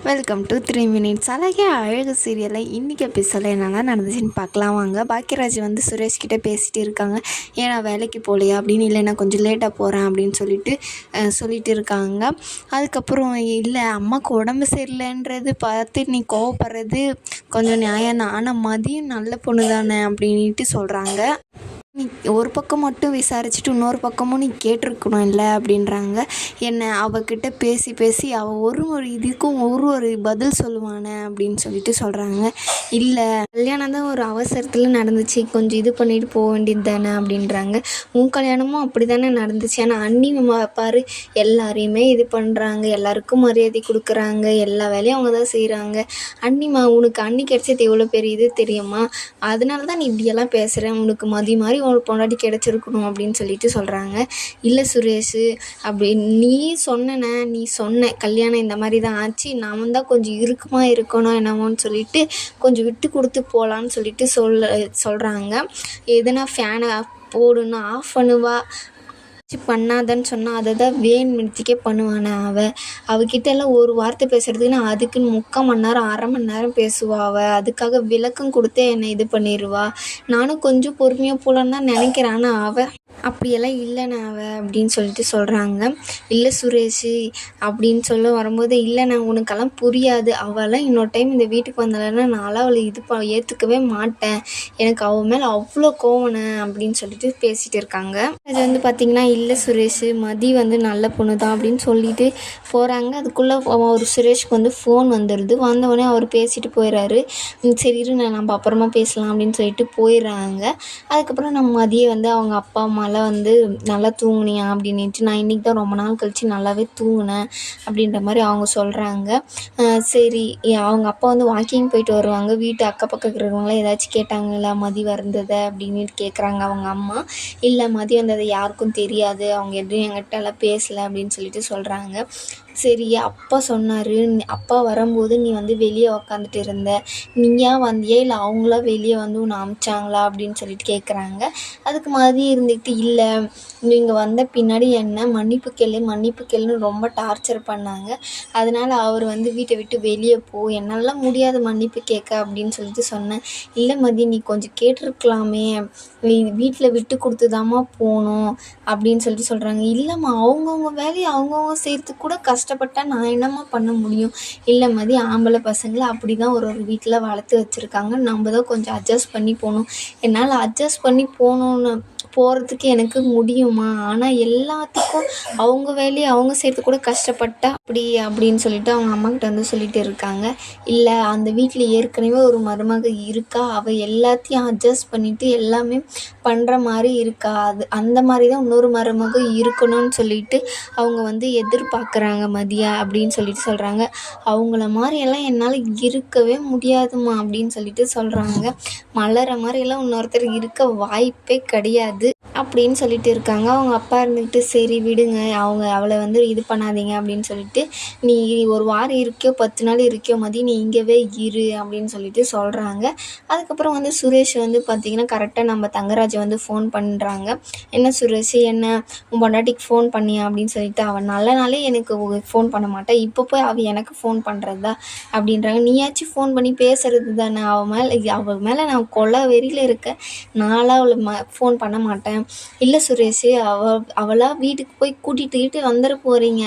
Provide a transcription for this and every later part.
Welcome to 3 minutes. அழகே அழகு சீரியலில் இன்றைக்கி எபிசோடில் என்னெல்லாம் நடந்துச்சுன்னு பார்க்கலாம் வாங்க. பாக்கியராஜ் வந்து சுரேஷ் கிட்டே பேசிகிட்டு இருக்காங்க. ஏன்னா வேலைக்கு போகலையா அப்படின்னு, இல்லை நான் கொஞ்சம் லேட்டாக போகிறேன் அப்படின்னு சொல்லிட்டு இருக்காங்க. அதுக்கப்புறம் இல்லை அம்மாவுக்கு உடம்பு சரியில்லைன்றது பார்த்து நீ கோவப்படுறது கொஞ்சம் நியாயம் தான், ஆனால் மதியம் நல்ல பொண்ணு தானே அப்படின்ட்டு சொல்கிறாங்க. நீ ஒரு பக்கம் மட்டும் விசாரிச்சுட்டு இன்னொரு பக்கமும் நீ கேட்டிருக்கணும் இல்லை அப்படின்றாங்க. என்ன அவகிட்ட பேசி பேசி அவள் ஒரு இதுக்கும் ஒரு பதில் சொல்லுவானே அப்படின்னு சொல்கிறாங்க. இல்லை கல்யாணம் தான் ஒரு அவசரத்தில் நடந்துச்சு, கொஞ்சம் இது பண்ணிட்டு போக வேண்டியது தானே அப்படின்றாங்க. உன் கல்யாணமும் அப்படி தானே நடந்துச்சு, ஆனால் அண்ணி பாரு எல்லாரையுமே இது பண்ணுறாங்க, எல்லாருக்கும் மரியாதை கொடுக்குறாங்க, எல்லா வேலையும் அவங்க தான் செய்கிறாங்க. உனக்கு அண்ணி கிடைச்சது எவ்வளோ பெரிய இது தெரியுமா, அதனால தான் நீ இப்படியெல்லாம் பேசுகிறேன், உனக்கு மதி மாதிரி ஒரு பொண்டாட்டி கிடச்சிருக்கணும் அப்படின்னு சொல்கிறாங்க. இல்லை சுரேஷ், அப்படி நீ சொன்ன கல்யாணம் இந்த மாதிரி தான் ஆச்சு, நான் தான் கொஞ்சம் இறுக்கமாக இருக்கணும் என்னமோன்னு சொல்லிட்டு கொஞ்சம் விட்டு கொடுத்து போகலான்னு சொல்லிட்டு சொல்கிறாங்க. எதுனா ஃபேனை போடுன்னு ஆஃப் பண்ணுவா, பண்ணாதன்னு சொன்னால் அதை தான் வேணுமெடுத்துக்கே பண்ணுவானே அவகிட்ட எல்லாம் ஒரு வார்த்தை பேசுகிறதுக்குன்னு அதுக்குன்னு 3/4 மணி நேரம் 1/2 மணி நேரம் பேசுவா. அதுக்காக விளக்கம் கொடுத்தே என்னை இது பண்ணிடுவா. நானும் கொஞ்சம் பொறுமையாக போகலான்னு தான் நினைக்கிறேன், ஆனால் அப்படியெல்லாம் இல்லைண்ணா அப்படின்னு சொல்கிறாங்க. இல்லை சுரேஷ் அப்படின்னு வரும்போது, இல்லைண்ணா உனக்கெல்லாம் புரியாது, அவெல்லாம் இன்னொரு டைம் இந்த வீட்டுக்கு வந்தாலன்னா நான்லாம் அவளை ஏற்றுக்கவே மாட்டேன், எனக்கு அவள் மேலே அவ்வளோ கோவனை அப்படின்னு பேசிகிட்டு இருக்காங்க. அது வந்து பார்த்திங்கன்னா, இல்லை சுரேஷ் மதி வந்து நல்ல பொண்ணு தான் அப்படின்னு சொல்லிட்டு போகிறாங்க. அதுக்குள்ளே ஒரு சுரேஷ்க்கு வந்து ஃபோன் வந்துடுது. வந்தவொடனே அவர் பேசிட்டு போயிடுறாரு. சரி நம்ம அப்புறமா பேசலாம் அப்படின்னு சொல்லிட்டு போயிடுறாங்க. அதுக்கப்புறம் நம்ம மதியை வந்து அவங்க அப்பா அம்மாலாம் வந்து நல்லா தூங்குனியா அப்படின்ட்டு, நான் இன்றைக்கி தான் ரொம்ப நாள் கழித்து நல்லாவே தூங்கினேன் அப்படின்ற மாதிரி அவங்க சொல்கிறாங்க. சரி அவங்க அப்பா வந்து வாக்கிங் போயிட்டு வருவாங்க, வீட்டு அக்கப்பக்கம் இருக்கிறவங்களாம் ஏதாச்சும் கேட்டாங்களா மதி வந்ததை அப்படின்னு கேட்குறாங்க அவங்க அம்மா. இல்லை மதி வந்ததை யாருக்கும் தெரியாது, அவங்க எதுவும் என்கிட்ட எல்லாம் பேசலை அப்படின்னு சொல்கிறாங்க. சரி அப்பா சொன்னார், அப்பா வரும்போது நீ வந்து வெளியே உக்காந்துட்டு இருந்த, நீயா வந்தியா இல்லை அவங்களா வெளியே வந்து உன்னை அமிச்சாங்களா அப்படின்னு கேட்குறாங்க. அதுக்கு மாதிரி இருந்துக்கிட்டு, இல்லை நீங்கள் வந்த பின்னாடி என்ன மன்னிப்பு கேளுன்னு ரொம்ப டார்ச்சர் பண்ணாங்க, அதனால் அவர் வந்து வீட்டை விட்டு வெளியே போ, என்னால் முடியாது மன்னிப்பு கேட்க அப்படின்னு சொன்னேன். இல்லை மதி நீ கொஞ்சம் கேட்டிருக்கலாமே, நீ வீட்டில் விட்டு கொடுத்துதாம்மா போகணும் அப்படின்னு சொல்கிறாங்க. இல்லைம்மா அவங்கவுங்க வேலையை அவங்கவுங்க செய்கிறதுக்கு கூட கஷ்டப்பட்டா நான் என்னம்மா பண்ண முடியும். இல்லை மதி ஆம்பளை பசங்களை அப்படி தான் ஒரு வீட்டில் வளர்த்து வச்சுருக்காங்க, நம்ம தான் கொஞ்சம் அட்ஜஸ்ட் பண்ணி போகணும், என்னால் அட்ஜஸ்ட் பண்ணி போகிறதுக்கு எனக்கு முடியுமா, ஆனால் எல்லாத்துக்கும் அவங்க வேலையை அவங்க செய்கிறதுக்கு கூட கஷ்டப்பட்டா அப்படின்னு அவங்க அம்மாக்கிட்ட வந்து சொல்லிட்டு இருக்காங்க. இல்லை அந்த வீட்டில் ஏற்கனவே ஒரு மருமக இருக்கா, அவள் எல்லாத்தையும் அட்ஜஸ்ட் பண்ணிவிட்டு எல்லாமே பண்ணுற மாதிரி இருக்கா, அந்த மாதிரி தான் இன்னொரு மருமக இருக்கணும்னு சொல்லிட்டு அவங்க வந்து எதிர்பார்க்குறாங்க மதியா அப்படின்னு சொல்கிறாங்க. அவங்கள மாதிரியெல்லாம் என்னால் இருக்கவே முடியாதுமா அப்படின்னு சொல்கிறாங்க. மலர மாதிரியெல்லாம் இன்னொருத்தர் இருக்க வாய்ப்பே கிடையாது அப்படின்னு இருக்காங்க. அவங்க அப்பா இருந்துக்கிட்டு, சரி விடுங்க, அவளை வந்து இது பண்ணாதீங்க அப்படின்னு நீ ஒரு வாரம் இருக்கியோ 10 நாள் இருக்கியோ மதி நீ இங்கேவே இரு அப்படின்னு சொல்கிறாங்க. அதுக்கப்புறம் வந்து சுரேஷ் வந்து பார்த்திங்கன்னா கரெக்டாக நம்ம தங்கராஜை வந்து ஃபோன் பண்ணுறாங்க. என்ன சுரேஷ், என்ன உன் பொண்டாட்டிக்கு ஃபோன் பண்ணியா அப்படின்னு அவன் நல்ல நாளே எனக்கு ஃபோன் பண்ண மாட்டேன், இப்போ போய் அவள் எனக்கு ஃபோன் பண்ணுறதா அப்படின்றாங்க. நீயாச்சும் ஃபோன் பண்ணி பேசுகிறது தானே, அவள் மேலே நான் கொலை வெறியில் இருக்கேன், நான்லாம் அவளை ஃபோன் பண்ண மாட்டேன். இல்லை சுரேஷ், அவளாக வீட்டுக்கு போய் கூட்டிகிட்டு வந்துட போகிறீங்க,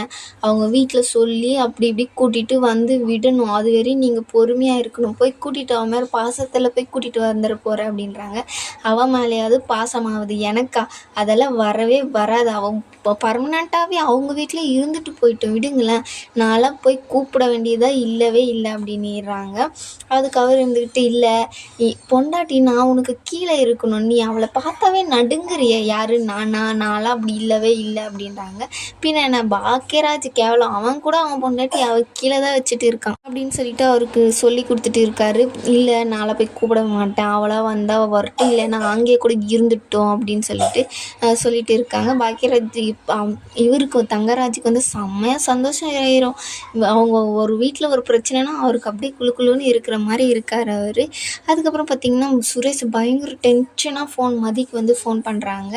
அவங்க வீட்டில் சொல்லி அப்படி இப்படி கூட்டிகிட்டு வந்து விடணும், அது வரையும் நீங்கள் பொறுமையாக இருக்கணும், போய் கூட்டிகிட்டு அவன் மேலே பாசத்தில் போய் கூட்டிகிட்டு வந்துட போகிற அப்படின்றாங்க. அவன் மேலேயாவது பாசமாகுது, எனக்கா அதெல்லாம் வரவே வராது, அவன் இப்போ பர்மனெண்ட்டாகவே அவங்க வீட்டில் இருந்துட்டு போயிட்டோம் விடுங்களேன், நான்லாம் போய் கூப்பிட வேண்டியதாக இல்லவே இல்லை அப்படின்னுறாங்க. அதுக்கு அவர் இருந்துக்கிட்டு, இல்லை பொண்டாட்டி நான் உனக்கு கீழே இருக்கணும், நீ அவளை பார்த்தாவே நடுங்குறிய, யார் நான்லாம் அப்படி இல்லவே இல்லை அப்படின்றாங்க. பின்ன என்ன பாக்கியராஜ் கேவலம், அவன் கூட அவன் பொண்டாட்டி அவள் கீழே தான் வச்சுட்டு இருக்கான் அப்படின்னு அவருக்கு சொல்லி கொடுத்துட்டு இருக்காரு. இல்லை நாளை போய் கூப்பிட மாட்டேன், அவளாக வந்தால் அவள் வரட்டும், இல்லை நான் அங்கேயே கூட இருந்துட்டோம் அப்படின்னு சொல்லிட்டு இருக்காங்க. பாக்கியராஜ் இவருக்கு தங்கராஜுக்கு வந்து செம்மையாக சந்தோஷம் ஆயிரும். அவங்க ஒரு வீட்டில் ஒரு பிரச்சனைனா அவருக்கு அப்படியே குழுன்னு இருக்கிற மாதிரி இருக்கார் அவர். அதுக்கப்புறம் பார்த்திங்கன்னா சுரேஷ் பயங்கர டென்ஷனாக மதிக்கு வந்து ஃபோன் பண்ணுறாங்க. சொல்கிறாங்க.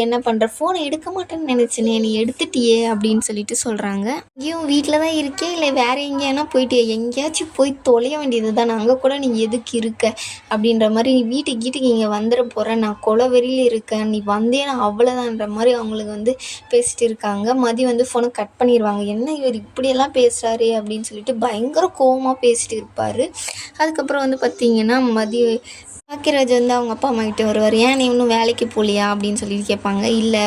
என்ன பண்ணுற, ஃபோனை எடுக்க மாட்டேன்னு நினச்சேனே, நீ எடுத்துட்டியே அப்படின்னு சொல்லிட்டு சொல்கிறாங்க. இங்கேயும் வீட்டில் தான் இருக்கே இல்லை வேறு எங்கேயானா போயிட்டு எங்கேயாச்சும் போய் தொலைய வேண்டியது தான், அங்கே கூட நீ எதுக்கு இருக்க அப்படின்ற மாதிரி, நீ வீட்டுக்கு இங்கே வந்துட போகிற, நான் கொலவெறியில் இருக்கேன், நீ வந்தேன்னா அவ்வளோதான்ற மாதிரி அவங்களுக்கு வந்து பேசிகிட்டு இருக்காங்க. மதி வந்து ஃபோனை கட் பண்ணிடுவாங்க. என்ன இவர் இப்படியெல்லாம் பேசுகிறாரு அப்படின்னு சொல்லிட்டு பயங்கர கோவமாக பேசிட்டு இருப்பார். அதுக்கப்புறம் வந்து பார்த்திங்கன்னா பாக்கியராஜ் வந்து அவங்க அப்பா அம்மா கிட்ட வருவார். ஏன் நீ இன்னும் வேலைக்கு போகலையா அப்படின்னு சொல்லிட்டு கேட்பாங்க. இல்லை,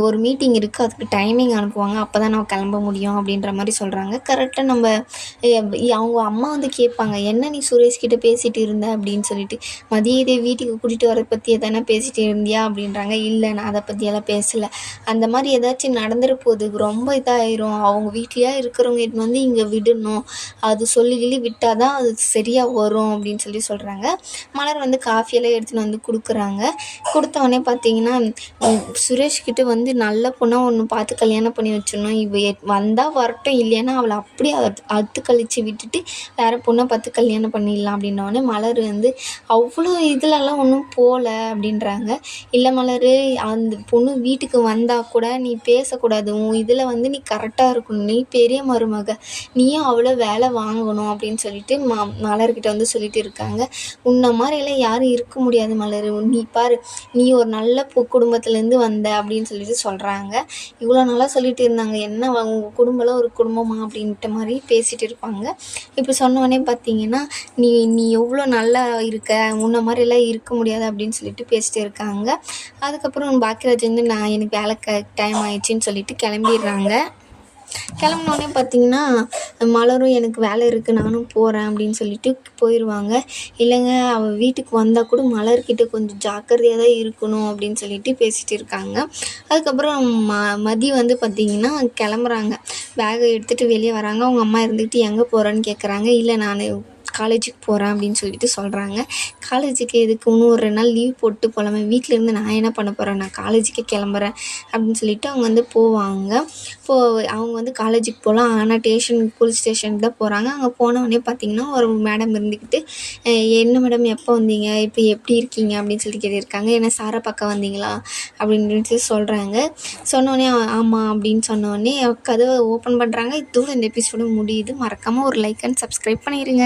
ஒரு மீட்டிங் இருக்குது, அதுக்கு டைமிங் அனுப்புவாங்க, அப்போ தான் நான் கிளம்ப முடியும் அப்படின்ற மாதிரி சொல்கிறாங்க. கரெக்டாக நம்ம அவங்க அம்மா வந்து கேட்பாங்க, என்ன நீ சுரேஷ்கிட்ட பேசிகிட்டு இருந்த அப்படின்னு சொல்லிட்டு. இதே வீட்டுக்கு கூட்டிகிட்டு வரதை பற்றி எதனா பேசிகிட்டு இருந்தியா அப்படின்றாங்க. இல்லை, நான் அதை பற்றியெல்லாம் பேசலை, அந்த மாதிரி ஏதாச்சும் நடந்துட போகுது, ரொம்ப இதாகிரும், அவங்க வீட்லேயே இருக்கிறவங்க வந்து இங்கே விடணும், அது சொல்லி விட்டால் தான் அது சரியாக வரும் அப்படின்னு சொல்லி சொல்கிறாங்க. மலர் வந்து காஃபியெல்லாம் எடுத்துகிட்டு வந்து கொடுக்குறாங்க. கொடுத்தவொடனே பார்த்தீங்கன்னா சுரேஷ்கிட்ட வந்து நல்ல பொண்ணாக ஒன்று பார்த்து கல்யாணம் பண்ணி வச்சிடணும், இவ வந்தால் வரட்டும், இல்லைன்னா அவளை அப்படியே அறுத்து கழித்து விட்டுட்டு வேறு பொண்ணை பார்த்து கல்யாணம் பண்ணிடலாம் அப்படின்னோடனே மலர் வந்து அவ்வளோ இதிலலாம் ஒன்றும் போகல அப்படின்றாங்க. இல்லை மலர், அந்த பொண்ணு வீட்டுக்கு வந்தால் கூட நீ பேசக்கூடாது, உன் இதில் வந்து நீ கரெக்டாக இருக்கணும், நீ பெரிய மருமக, நீயும் அவ்வளோ வேலை வாங்கணும் அப்படின்னு சொல்லிட்டு மலர்கிட்ட வந்து சொல்லிட்டு இருக்காங்க. உன்னை மாதிரிலாம் யாரும் இருக்க முடியாது மலர், நீ பாரு, நீ ஒரு நல்ல குடும்பத்துலேருந்து வந்த அப்படின்னு சொல்லிட்டு சொல்கிறாங்க. இவ்வளோ நல்லா சொல்லிட்டு இருந்தாங்க, என்ன உங்கள் குடும்பம்லாம் ஒரு குடும்பமா அப்படின்ட்டு மாதிரி பேசிகிட்டு இருப்பாங்க. இப்போ சொன்னோடனே பார்த்தீங்கன்னா நீ எவ்வளோ நல்லா இருக்க, உன்னை மாதிரிலாம் இருக்க முடியாது அப்படின்னு சொல்லிட்டு பேசிட்டு இருக்காங்க. அதுக்கப்புறம் பாக்கியராஜ் வந்து எனக்கு வேலை டைம் ஆயிடுச்சின்னு சொல்லிட்டு கிளம்பிடுறாங்க. கிளம்புனோடனே பார்த்தீங்கன்னா மலரும் எனக்கு வேலை இருக்குது நானும் போகிறேன் அப்படின்னு சொல்லிட்டு போயிடுவாங்க. இல்லைங்க, அவள் வீட்டுக்கு வந்தால் கூட மலர்கிட்ட கொஞ்சம் ஜாக்கிரதையாக தான் இருக்கணும் அப்படின்னு சொல்லிட்டு பேசிகிட்டு இருக்காங்க. அதுக்கப்புறம் மதி வந்து பார்த்திங்கன்னா கிளம்புறாங்க, பேகை எடுத்துகிட்டு வெளியே வராங்க. அவங்க அம்மா இருந்துக்கிட்டு எங்கே போகிறேன்னு கேட்குறாங்க. இல்லை, நான் காலேஜுக்கு போகிறேன் அப்படின்னு சொல்லிட்டு சொல்கிறாங்க. காலேஜுக்கு எதுக்கு, இன்னும் ஒரு 2 நாள் லீவ் போட்டு போகலாமே, வீட்டிலேருந்து நான் என்ன பண்ண போகிறேன், நான் காலேஜுக்கே கிளம்புறேன் அப்படின்னு சொல்லிட்டு அவங்க வந்து போவாங்க. அவங்க வந்து காலேஜுக்கு போகலாம், ஆனால் போலீஸ் ஸ்டேஷனுக்கு தான் போகிறாங்க. அங்கே போனவொடனே பார்த்திங்கன்னா ஒரு மேடம் இருந்துக்கிட்டு, என்ன மேடம் எப்போ வந்தீங்க, இப்போ எப்படி இருக்கீங்க அப்படின்னு சொல்லி கேட்டிருக்காங்க. என்ன சாரை பார்க்க வந்தீங்களா அப்படின்னு சொல்கிறாங்க. சொன்னோடனே ஆமாம் அப்படின்னு சொன்னோடனே கதவை ஓப்பன் பண்ணுறாங்க. இதோட இந்த எபிசோடு முடியுது. மறக்காமல் ஒரு லைக் அண்ட் சப்ஸ்கிரைப் பண்ணிடுங்க.